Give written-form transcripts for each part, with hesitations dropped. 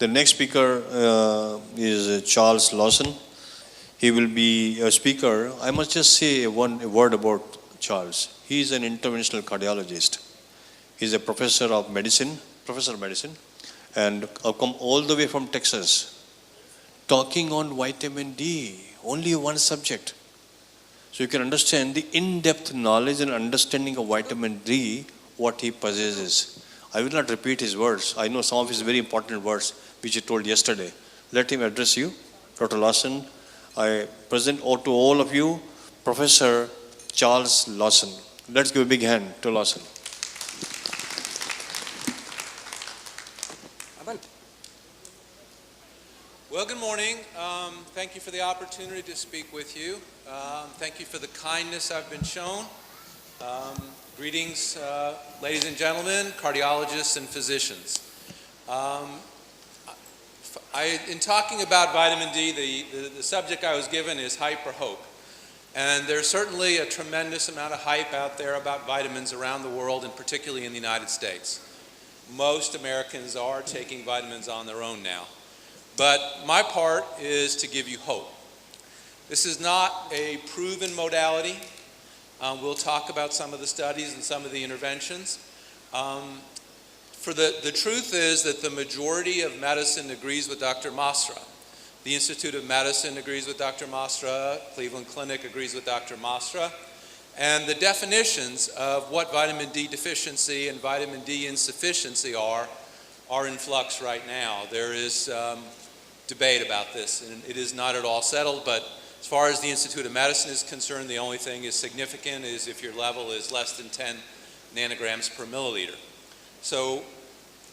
The next speaker is Charles Lawson. He will be a speaker. I must just say a word about Charles. He is an interventional cardiologist. He is a professor of medicine, and I've come all the way from Texas, talking on vitamin D, only one subject. So you can understand the in-depth knowledge and understanding of vitamin D, what he possesses. I will not repeat his words. I know some of his very important words, which he told yesterday. Let him address you. Dr. Lawson, I present to all of you, Professor Charles Lawson. Let's give a big hand to Lawson. Well, good morning. Thank you for the opportunity to speak with you. Thank you for the kindness I've been shown. Greetings, ladies and gentlemen, cardiologists and physicians. In talking about vitamin D, the subject I was given is hype or hope. And there's certainly a tremendous amount of hype out there about vitamins around the world, and particularly in the United States. Most Americans are taking vitamins on their own now. But my part is to give you hope. This is not a proven modality. We'll talk about some of the studies and some of the interventions. The truth is that the majority of medicine agrees with Dr. Masra. The Institute of Medicine agrees with Dr. Masra. Cleveland Clinic agrees with Dr. Masra. And the definitions of what vitamin D deficiency and vitamin D insufficiency are in flux right now. There is debate about this, and it is not at all settled, but as far as the Institute of Medicine is concerned, the only thing is significant is if your level is less than 10 nanograms per milliliter. So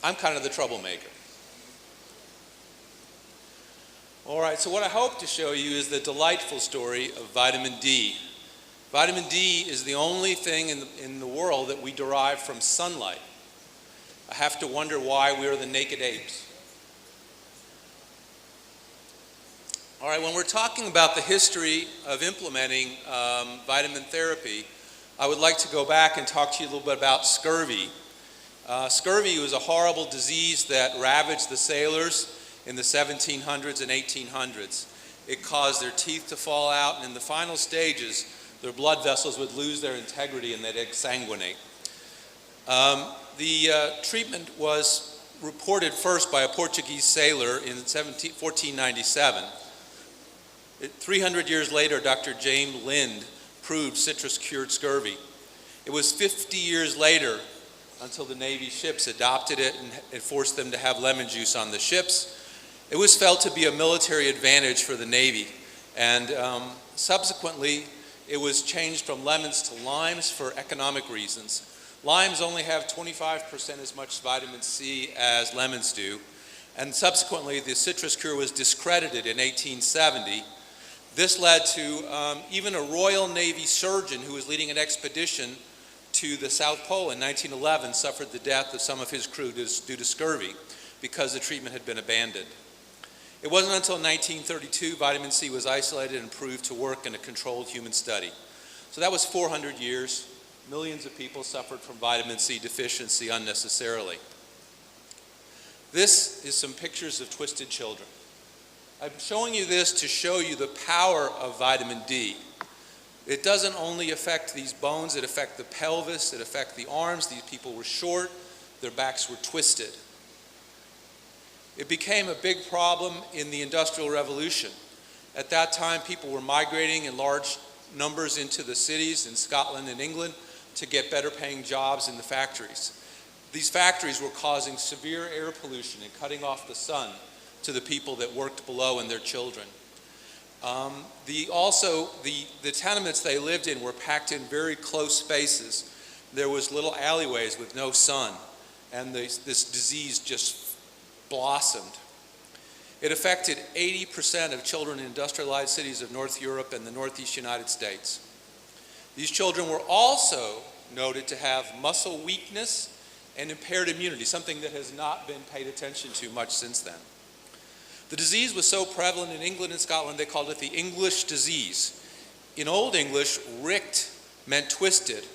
I'm kind of the troublemaker. All right, so what I hope to show you is the delightful story of vitamin D. Vitamin D is the only thing in the world that we derive from sunlight. I have to wonder why we are the naked apes. All right, when we're talking about the history of implementing vitamin therapy, I would like to go back and talk to you a little bit about scurvy. Scurvy was a horrible disease that ravaged the sailors in the 1700s and 1800s. It caused their teeth to fall out, and in the final stages, their blood vessels would lose their integrity and they'd exsanguinate. The treatment was reported first by a Portuguese sailor in 1497. 300 years later, Dr. James Lind proved citrus cured scurvy. It was 50 years later until the Navy ships adopted it and forced them to have lemon juice on the ships. It was felt to be a military advantage for the Navy, and subsequently it was changed from lemons to limes for economic reasons. Limes only have 25% as much vitamin C as lemons do, and subsequently the citrus cure was discredited in 1870. This led to even a Royal Navy surgeon who was leading an expedition to the South Pole in 1911 suffered the death of some of his crew due to scurvy because the treatment had been abandoned. It wasn't until 1932 vitamin C was isolated and proved to work in a controlled human study. So that was 400 years. Millions of people suffered from vitamin C deficiency unnecessarily. This is some pictures of twisted children. I'm showing you this to show you the power of vitamin D. It doesn't only affect these bones, it affects the pelvis, it affects the arms. These people were short, their backs were twisted. It became a big problem in the Industrial Revolution. At that time, people were migrating in large numbers into the cities in Scotland and England to get better paying jobs in the factories. These factories were causing severe air pollution and cutting off the sun to the people that worked below and their children. The tenements they lived in were packed in very close spaces. There was little alleyways with no sun, and this disease just blossomed. It affected 80% of children in industrialized cities of North Europe and the Northeast United States. These children were also noted to have muscle weakness and impaired immunity, something that has not been paid attention to much since then. The disease was so prevalent in England and Scotland, they called it the English disease. In Old English, ricked meant twisted.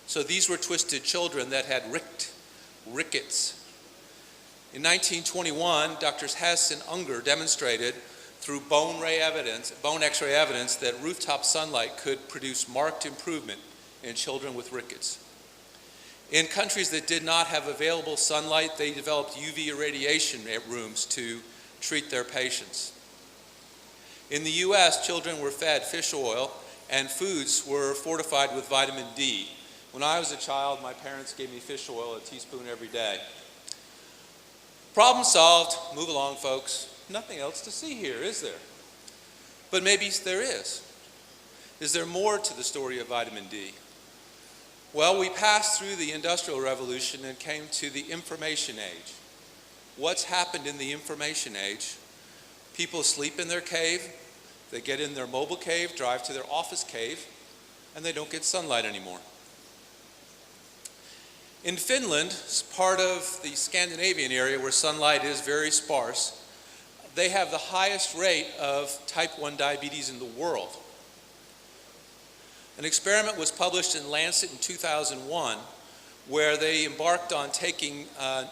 So these were twisted children that had rickets. In 1921, Drs. Hess and Unger demonstrated through bone X-ray evidence that rooftop sunlight could produce marked improvement in children with rickets. In countries that did not have available sunlight, they developed UV irradiation rooms to treat their patients. In the US, children were fed fish oil and foods were fortified with vitamin D. When I was a child, my parents gave me fish oil, a teaspoon every day. Problem solved. Move along, folks. Nothing else to see here, is there? But maybe there is. Is there more to the story of vitamin D? Well, we passed through the Industrial Revolution and came to the information age. What's happened in the information age? People sleep in their cave, they get in their mobile cave, drive to their office cave, and they don't get sunlight anymore. In Finland, part of the Scandinavian area where sunlight is very sparse, they have the highest rate of type 1 diabetes in the world. An experiment was published in Lancet in 2001 where they embarked on taking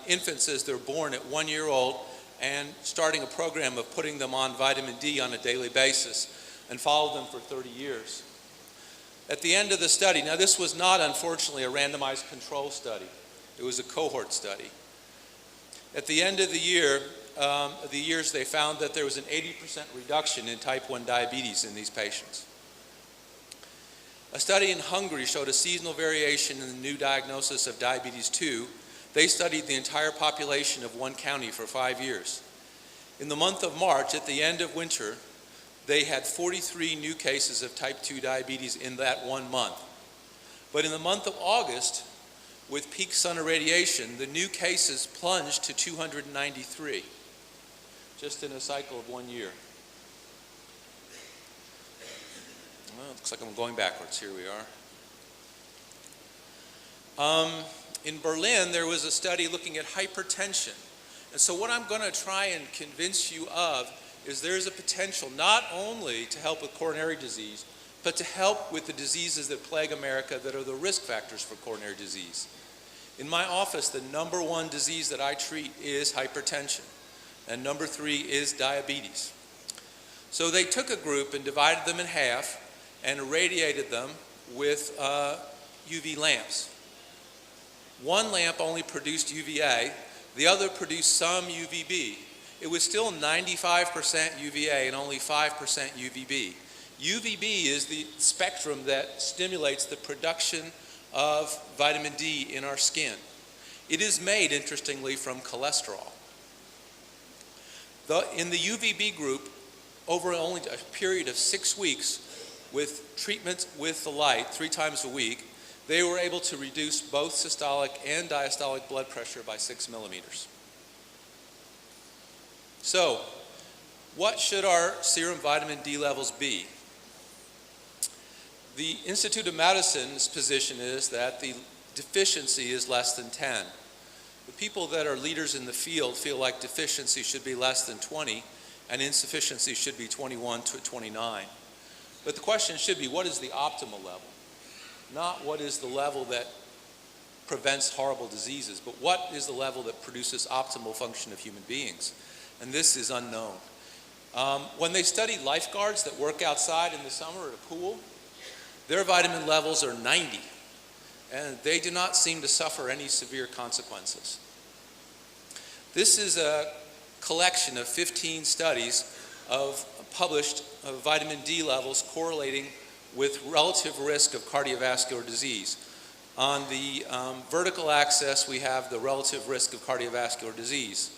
infants as they're born at 1 year old and starting a program of putting them on vitamin D on a daily basis and followed them for 30 years. At the end of the study, now this was not unfortunately a randomized control study, it was a cohort study. At the end of the years they found that there was an 80% reduction in type 1 diabetes in these patients. A study in Hungary showed a seasonal variation in the new diagnosis of diabetes 2. They studied the entire population of one county for 5 years. In the month of March, at the end of winter, they had 43 new cases of type 2 diabetes in that 1 month. But in the month of August, with peak sun irradiation, the new cases plunged to 293, just in a cycle of 1 year. Well, it looks like I'm going backwards. Here we are. In Berlin, there was a study looking at hypertension. And so what I'm going to try and convince you of is there's a potential not only to help with coronary disease, but to help with the diseases that plague America that are the risk factors for coronary disease. In my office, the number 1 disease that I treat is hypertension, and number 3 is diabetes. So they took a group and divided them in half and irradiated them with UV lamps. One lamp only produced UVA, the other produced some UVB. It was still 95% UVA and only 5% UVB. UVB is the spectrum that stimulates the production of vitamin D in our skin. It is made, interestingly, from cholesterol. In the UVB group, over only a period of 6 weeks, with treatment with the light 3 times a week, they were able to reduce both systolic and diastolic blood pressure by 6 millimeters. So, what should our serum vitamin D levels be? The Institute of Medicine's position is that the deficiency is less than 10. The people that are leaders in the field feel like deficiency should be less than 20 and insufficiency should be 21 to 29. But the question should be, what is the optimal level? Not what is the level that prevents horrible diseases, but what is the level that produces optimal function of human beings? And this is unknown. When they study lifeguards that work outside in the summer at a pool, their vitamin levels are 90, and they do not seem to suffer any severe consequences. This is a collection of 15 studies of published vitamin D levels correlating with relative risk of cardiovascular disease. On the vertical axis, we have the relative risk of cardiovascular disease.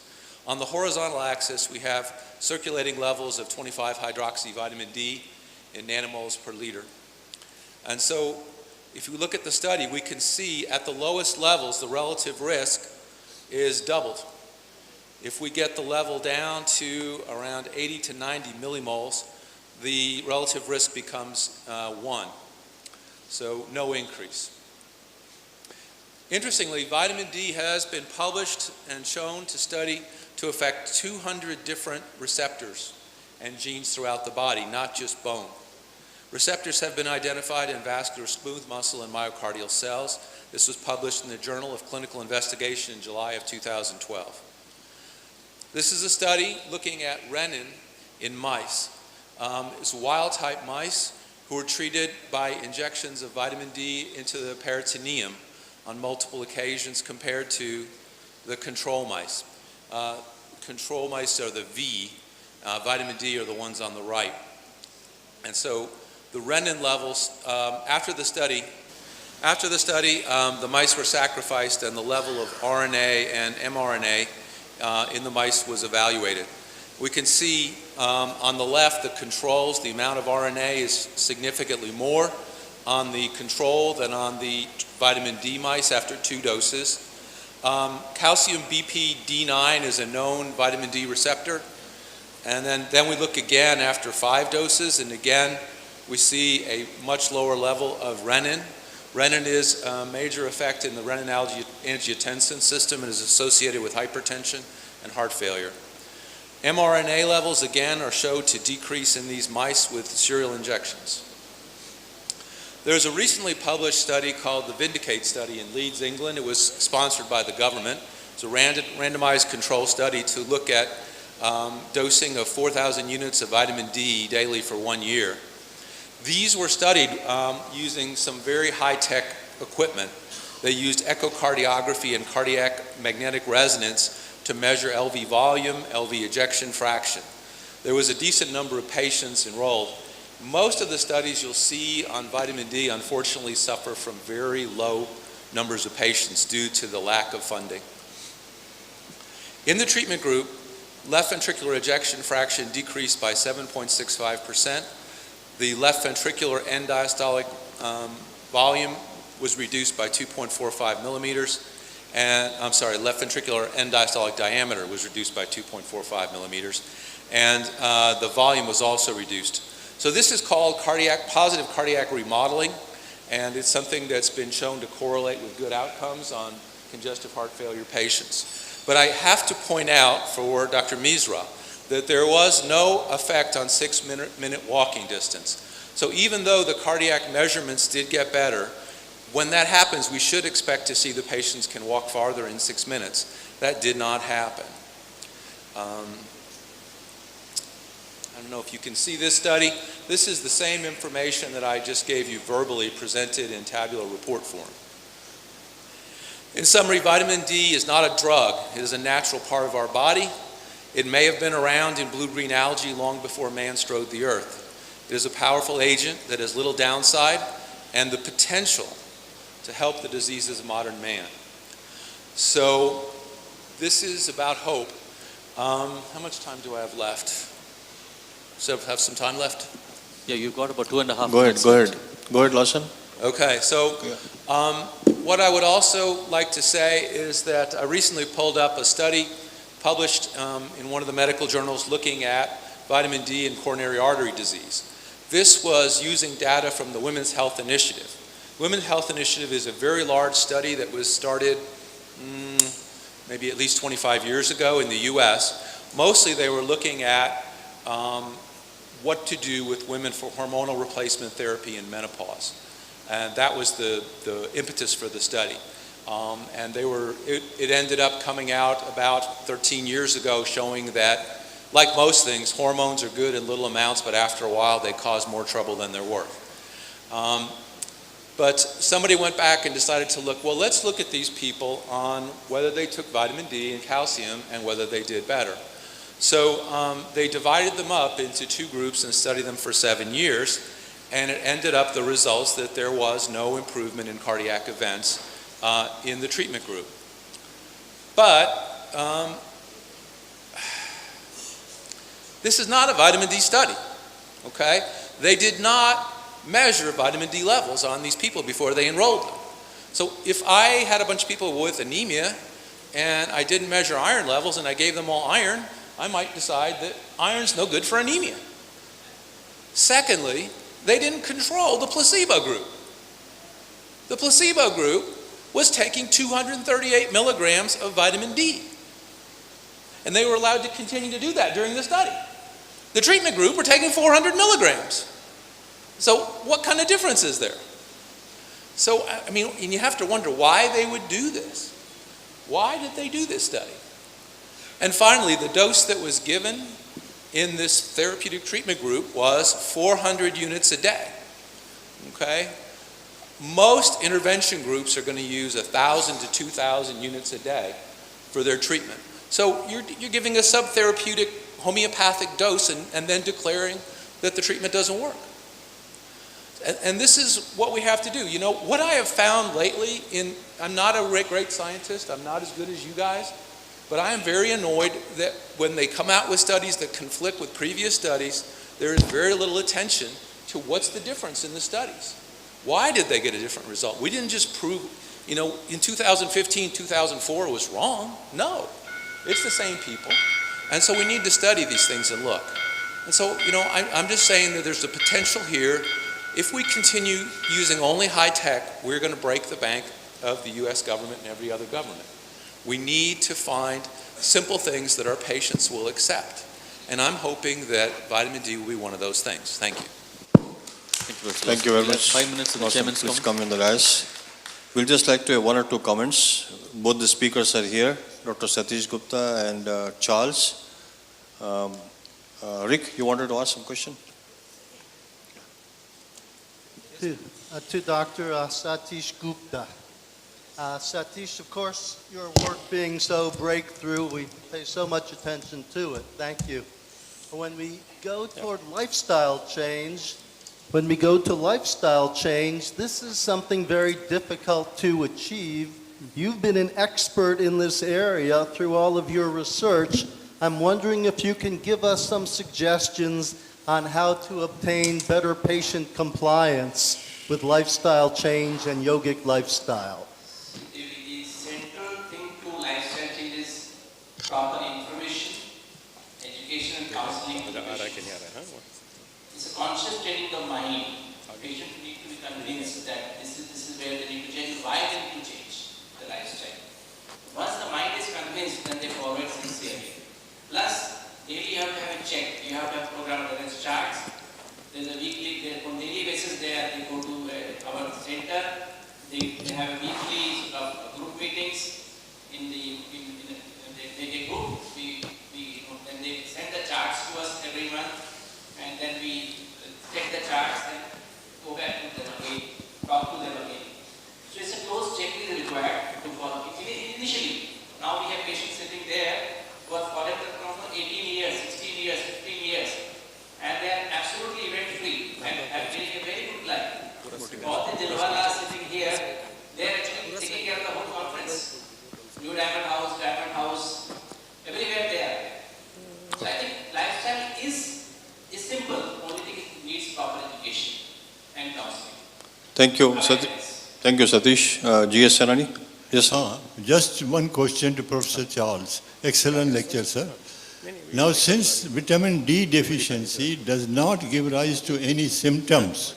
On the horizontal axis, we have circulating levels of 25-hydroxy vitamin D in nanomoles per liter. And so, if you look at the study, we can see at the lowest levels, the relative risk is doubled. If we get the level down to around 80 to 90 millimoles, the relative risk becomes 1. So no increase. Interestingly, vitamin D has been published and shown to affect 200 different receptors and genes throughout the body, not just bone. Receptors have been identified in vascular smooth muscle and myocardial cells. This was published in the Journal of Clinical Investigation in July of 2012. This is a study looking at renin in mice. It's wild-type mice who were treated by injections of vitamin D into the peritoneum on multiple occasions compared to the control mice. Control mice are the V, vitamin D are the ones on the right. And so the renin levels, after the study, the mice were sacrificed and the level of RNA and mRNA in the mice was evaluated. We can see on the left the controls, the amount of RNA is significantly more on the control than on the vitamin D mice after 2 doses. Calcium BP-D9 is a known vitamin D receptor. And then we look again after 5 doses, and again we see a much lower level of renin. Renin is a major effect in the renin-angiotensin system and is associated with hypertension and heart failure. mRNA levels again are shown to decrease in these mice with serial injections. There's a recently published study called the Vindicates Study in Leeds, England. It was sponsored by the government. It's a randomized control study to look at dosing of 4,000 units of vitamin D daily for 1 year. These were studied using some very high-tech equipment. They used echocardiography and cardiac magnetic resonance to measure LV volume, LV ejection fraction. There was a decent number of patients enrolled. Most of the studies you'll see on vitamin D unfortunately suffer from very low numbers of patients due to the lack of funding. In the treatment group, left ventricular ejection fraction decreased by 7.65%. The left ventricular end diastolic volume was reduced by 2.45 millimeters. And left ventricular end diastolic diameter was reduced by 2.45 millimeters. And the volume was also reduced. So this is called positive cardiac remodeling, and it's something that's been shown to correlate with good outcomes on congestive heart failure patients. But I have to point out for Dr. Misra that there was no effect on 6-minute walking distance. So even though the cardiac measurements did get better, when that happens, we should expect to see the patients can walk farther in 6 minutes. That did not happen. I don't know if you can see this study. This is the same information that I just gave you verbally presented in tabular report form. In summary, vitamin D is not a drug. It is a natural part of our body. It may have been around in blue-green algae long before man strode the earth. It is a powerful agent that has little downside and the potential to help the diseases of modern man. So this is about hope. How much time do I have left? So have some time left? Yeah, you've got about 2.5 Go minutes. ahead. Go ahead, Lawson. Okay, so what I would also like to say is that I recently pulled up a study published in one of the medical journals looking at vitamin D and coronary artery disease. This was using data from the Women's Health Initiative. Women's Health Initiative is a very large study that was started maybe at least 25 years ago in the US. Mostly they were looking at what to do with women for hormonal replacement therapy in menopause. And that was the impetus for the study. And it ended up coming out about 13 years ago showing that, like most things, hormones are good in little amounts, but after a while they cause more trouble than they're worth. But somebody went back and decided to look, well, let's look at these people on whether they took vitamin D and calcium and whether they did better. So they divided them up into 2 groups and studied them for 7 years, and it ended up the results that there was no improvement in cardiac events in the treatment group. But this is not a vitamin D study, okay? They did not measure vitamin D levels on these people before they enrolled them. So if I had a bunch of people with anemia and I didn't measure iron levels and I gave them all iron, I might decide that iron's no good for anemia. Secondly, they didn't control the placebo group. The placebo group was taking 238 milligrams of vitamin D. And they were allowed to continue to do that during the study. The treatment group were taking 400 milligrams. So what kind of difference is there? So, I mean, and you have to wonder why they would do this. Why did they do this study? And finally, the dose that was given in this therapeutic treatment group was 400 units a day. Okay? Most intervention groups are going to use 1,000 to 2,000 units a day for their treatment. So you're giving a subtherapeutic homeopathic dose and then declaring that the treatment doesn't work. And this is what we have to do. You know, what I have found lately I'm not a great scientist, I'm not as good as you guys, but I am very annoyed that when they come out with studies that conflict with previous studies, there is very little attention to what's the difference in the studies. Why did they get a different result? We didn't just prove, you know, in 2015, 2004 it was wrong. No, it's the same people. And so we need to study these things and look. And so, you know, I'm just saying that there's a potential here. If we continue using only high tech, we're going to break the bank of the US government and every other government. We need to find simple things that our patients will accept. And I'm hoping that vitamin D will be one of those things. Thank you. Thank you very much. 5 minutes to the chairman's Please comment. come in the last. We'll just like to have one or two comments. Both the speakers are here, Dr. Satish Gupta and Charles. Rick, you wanted to ask some question? To Dr. Satish Gupta. Satish, of course, your work being so breakthrough, we pay so much attention to it. Thank you. When we go toward lifestyle change, this is something very difficult to achieve. You've been an expert in this area through all of your research. I'm wondering if you can give us some suggestions on how to obtain better patient compliance with lifestyle change and yogic lifestyle. The central thing to lifestyle change is proper information, education and counseling. It's a conscious training of the mind. Patients need to be convinced that this is where they need to change, why they need to change the lifestyle. Once the mind is convinced, then they follow it sincerely. Plus, daily you have to have a check. You have to have program balance charts. There's a weekly, on daily basis they go to our center. They have weekly sort of group meetings in the group. Then they send the charts to us every month, and then we take the charts and go back to them again, talk to them again. So it's a close checklist required to follow. Initially, now we have patients sitting there who have followed the program for 18 years, 16 years, 15 years, and they are absolutely event-free and have living a very good life. All the Dilwalas sitting here, they are actually taking care of the whole conference. New Diamond House, everywhere they are. So I think lifestyle is simple, only thing it needs proper education and counseling. Thank you, Thank you, Satish. G.S. Senani? Yes, sir. Just one question to Professor Charles. Excellent lecture, sir. Now, since vitamin D deficiency does not give rise to any symptoms,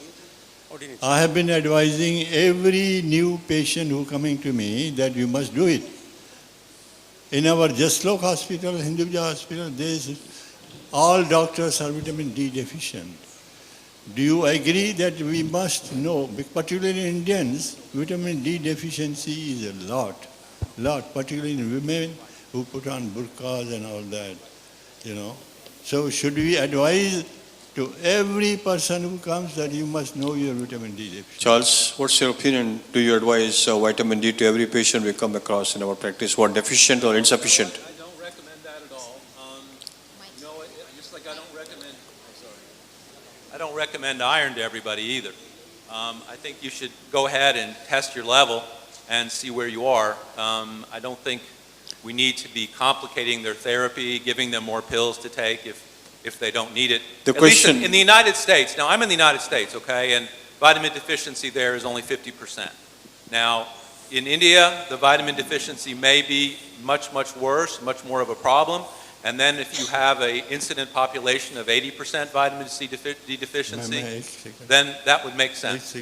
I have been advising every new patient who coming to me that you must do it. In our Jaslok hospital, Hinduja hospital, all doctors are vitamin D deficient. Do you agree that we must know, particularly in Indians, vitamin D deficiency is a lot, particularly in women who put on burqas and all that, you know. So should we advise to every person who comes that you must know your vitamin D deficiency? Charles, what's your opinion? Do you advise vitamin D to every patient we come across in our practice who are deficient or insufficient? I don't recommend that at all. Just like I don't recommend iron to everybody either. I think you should go ahead and test your level and see where you are. I don't think we need to be complicating their therapy, giving them more pills to take if they don't need it. The At question least in the United States, now I'm in the United States, okay, and vitamin deficiency there is only 50%. Now, in India, the vitamin deficiency may be much, much worse, much more of a problem. And then if you have an incident population of 80% vitamin D deficiency, then that would make sense.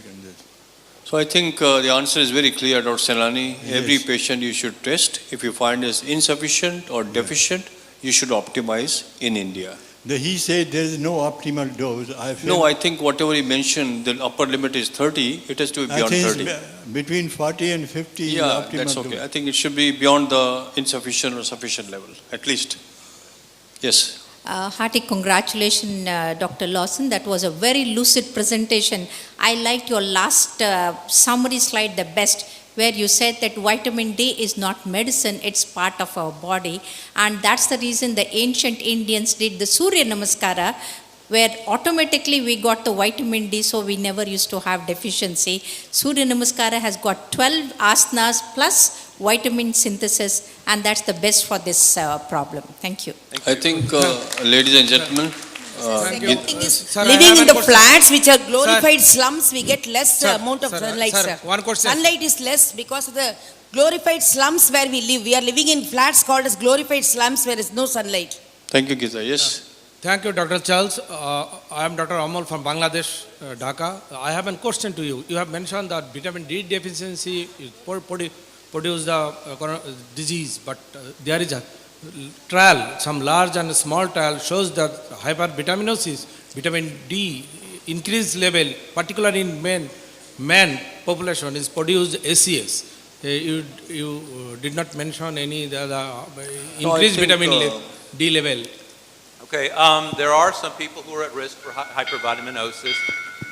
So I think the answer is very clear, Dr. Senani. Yes. Every patient you should test. If you find is insufficient or deficient, you should optimize in India. He said there is no optimal dose. No, I think whatever he mentioned, the upper limit is 30, it has to be I beyond think 30. between 40 and 50 is Yeah, optimal that's dose. okay. I think it should be beyond the insufficient or sufficient level, at least. Yes. Hearty congratulations, Dr. Lawson. That was a very lucid presentation. I liked your last summary slide the best, where you said that vitamin D is not medicine, it's part of our body. And that's the reason the ancient Indians did the Surya Namaskara, where automatically we got the vitamin D, so we never used to have deficiency. Surya Namaskara has got 12 asanas plus vitamin synthesis, and that's the best for this problem. Thank you. I think, ladies and gentlemen, Second thing is, Sir, I living have in one the question. flats which are glorified slums, we get less Sir, amount of sunlight, sir. one question. Sunlight is less because of the glorified slums where we live. We are living in flats called as glorified slums where there is no sunlight. thank you, Giza. Yes. Thank you, Dr. Charles. I am Dr. Amal from Bangladesh, Dhaka. I have a question to you. You have mentioned that vitamin D deficiency produce the disease, but there is a trial, some large and small trial shows that hypervitaminosis, vitamin D increased level, particularly in men population is produced ACS. You did not mention any the increased think, vitamin D level. Okay, there are some people who are at risk for hypervitaminosis,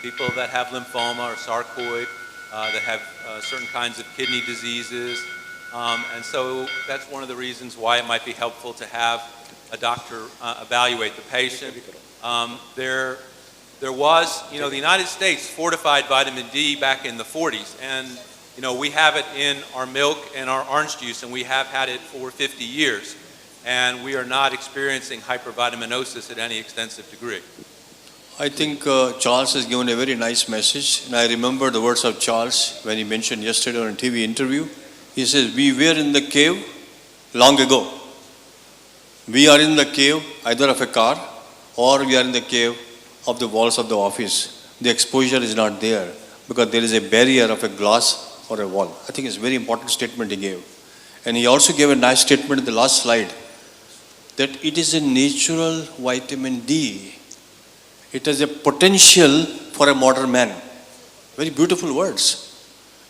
people that have lymphoma or sarcoid, that have certain kinds of kidney diseases. And so that's one of the reasons why it might be helpful to have a doctor evaluate the patient. There was, the United States fortified vitamin D back in the 40s, and we have it in our milk and our orange juice, and we have had it for 50 years, and we are not experiencing hypervitaminosis at any extensive degree. I think Charles has given a very nice message, and I remember the words of Charles when he mentioned yesterday on a TV interview. He says, we were in the cave long ago. We are in the cave either of a car or we are in the cave of the walls of the office. The exposure is not there because there is a barrier of a glass or a wall. I think it's a very important statement he gave. And he also gave a nice statement in the last slide that it is a natural vitamin D. It has a potential for a modern man. Very beautiful words.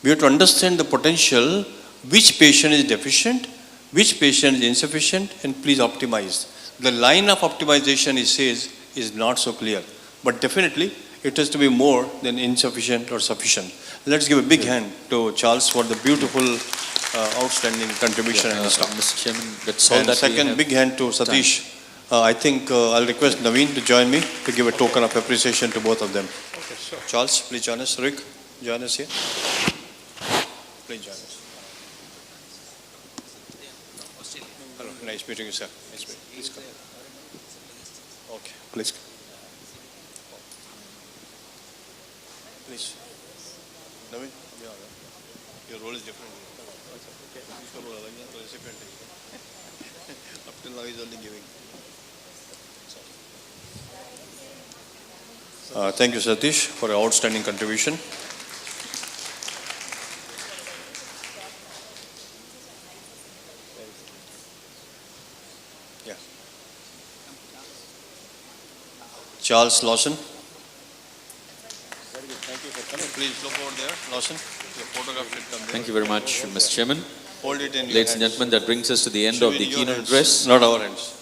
We have to understand the potential. Which patient is deficient, which patient is insufficient, and please optimize. The line of optimization, he says, is not so clear. But definitely, it has to be more than insufficient or sufficient. Let's give a big hand to Charles for the beautiful, outstanding contribution and stuff. Mr. Chairman, that's all And that we second, have. big hand to Satish. I think I'll request Naveen to join me to give a token of appreciation to both of them. Okay, sure. Charles, please join us. Rick, join us here. Please join us. Hello, nice meeting you, sir. Nice meeting you. Please come. Okay, please come. Please. Naveen, your role is different. Your role is recipient. Up till now he's only giving. Thank you, Satish, for your outstanding contribution. Yeah. Charles Lawson. Very good. Thank you for coming. Please look over there, Lawson. Your photograph should come there. Thank you very much, Mr. Chairman. Hold it in your Ladies and hands. gentlemen, that brings us to the end Should of be the in your keynote hands, address. not our hands.